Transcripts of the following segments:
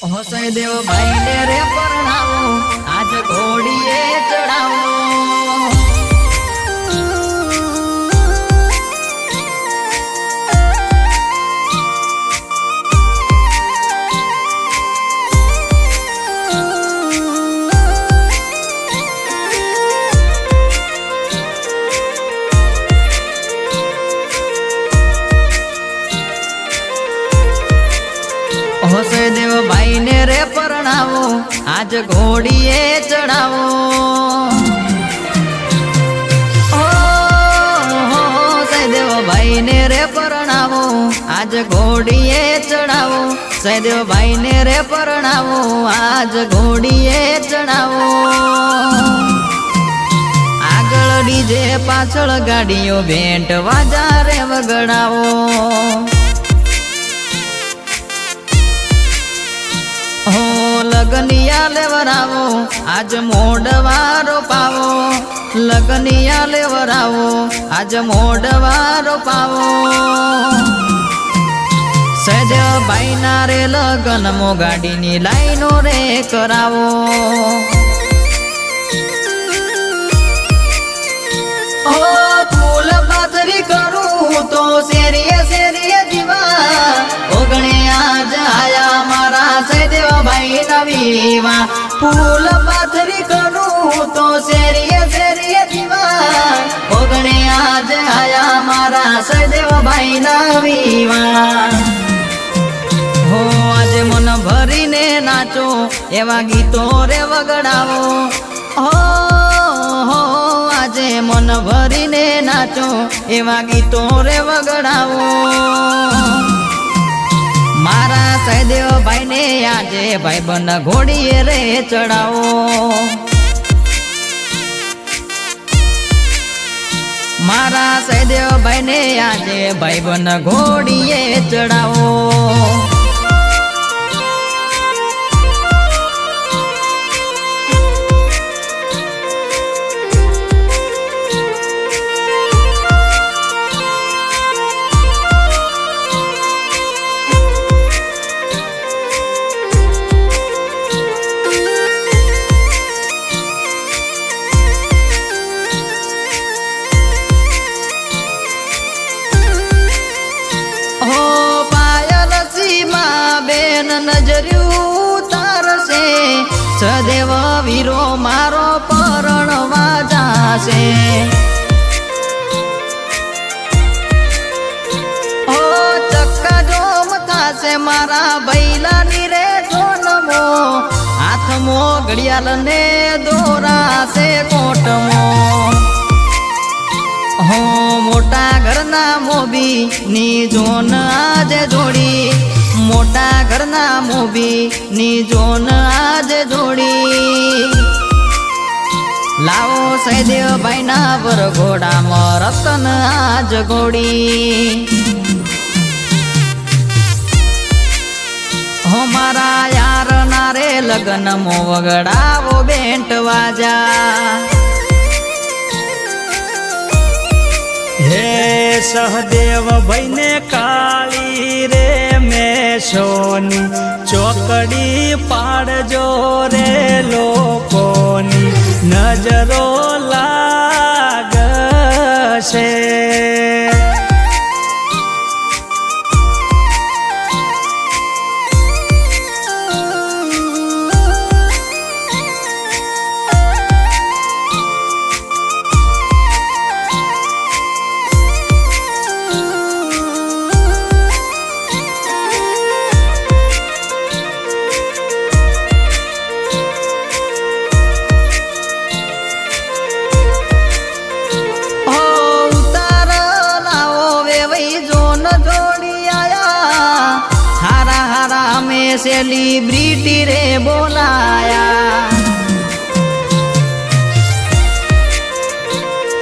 હોસઈ દેવ ભાઈ ને રે પરણાવો આજ ઘોડીએ ચડાવો। હોસઈ દેવ ભાઈ ને રે પરણાવો આજ ઘોડીએ ચડાવો। હોસઈ દેવ ભાઈ ને રે પરણાવો આજ ઘોડીએ ચડાવો। સૈદેવ ભાઈ ને રે પરણાવો આજ ઘોડીએ ચડાવો। આગળ ડીજે પાછળ ગાડીઓ ભેંટ વાજા રે વગડાવો। हो लगनिया लेवरावो आज मोडवारो पावो। लगनिया लेवरावो आज मोडवारो पावो। सैदेव भाई ना रे लगन मो गाड़ी नी लाइनो रे करावो। ओ फूल बाजरी करूं तो शेरिये शेरिये जीवा ओगणे आज आया मारा सैदेव भाई नवीवा। फूल पाथरी करूं तो शेरिये शेरिये जीवा ओगणे आज आया मारा सैदेव भाई नवीवा। हो आज मन भरी ने नाचो एवा गीतो रे वगड़ावो। हो आजे मन भरी ने नाचो एवा गीतो रे वगड़ावो। मारा सैदेव भाई ने आजे भाई बन घोड़ीए रे चढ़ाओ। मारा सैदेव भाई ने आजे भाई बन घोड़ीए चढ़ाओ। नजरियू तारसे सदैव वीरो मारो परणवा जासे। ओ चक्का जोम थासे मारा बैला नी रे जोनमो। हाथमो घड़ियाल ने दोरा से कोटमो। हो मोटा घरना मोबी नी जोन आज जोड़ी। मोटा घरना मोबी नी जोन आज जोड़ी। लाओ सैदेव भाई ना वर घोड़ा रतन आज घोड़ी। हमारा यार नारे लगन मो वगड़ावो बेंट वाजा। हे सहदेव भाई ने काली रे में सोनी चौकड़ी पाड़जो रे लोकोनी नजरो लागशे। सेलिब्रिटी रे बोलाया।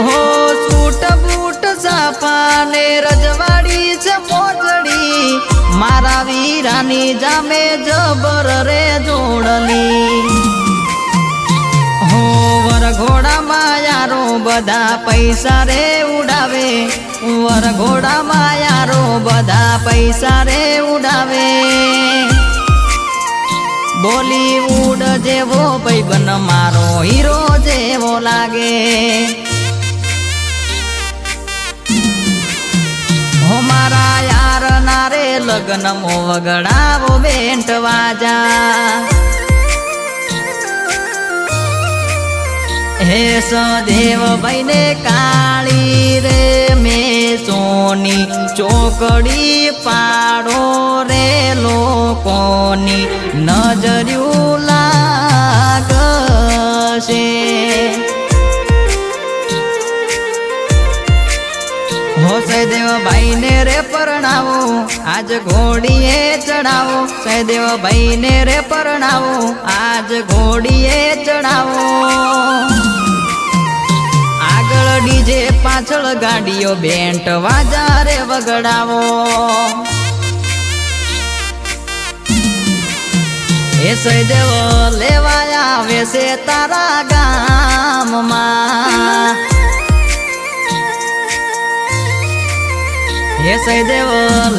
हो सूट बूट सापाने रजवाड़ी से मोजड़ी मारा वीरानी जामे जबर रे जोड़ली। हो वर घोड़ा मायारो बधा पैसा रे उड़ावे। वर घोड़ा मायारो बधा पैसा रे उड़ावे। બોલીવુડ જેવો ભાઈબંધ મારો હીરો જેવો લાગે હો મારા યાર ના રે લગ્ન મો વગડાવો બેન્ટ વાજા હે સદેવ ભાઈ ને કાળી રે મેં સોની ચોકડી પાડો રે લોકોની નજર્યું લાગશે હો સદેવ ભાઈ ને રે પરણાવો આજ ઘોડીએ ચડાવો સદેવ ભાઈ ને રે પરણાવો આજ ઘોડીએ ચડાવો આગળ ડીજે પાછળ ગાડીઓ બેન્ટ વાજા રે વગડાવો એ સદેવ લેવાયા આવે છે તારા ગામમાં હે સદેવ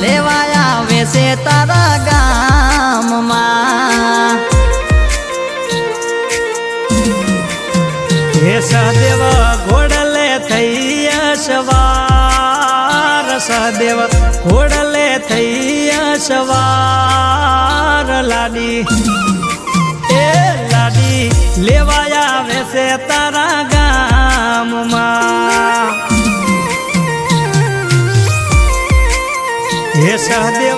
લેવાયા આવે છે તારા ગામમાં હે સહદેવ ઘોડલે થઈ સવાર સહદેવ ઘોડલે થઈ સવાર લાડી એ લાડી લેવાયા આવે છે તારા ગામમાં હે સહદેવ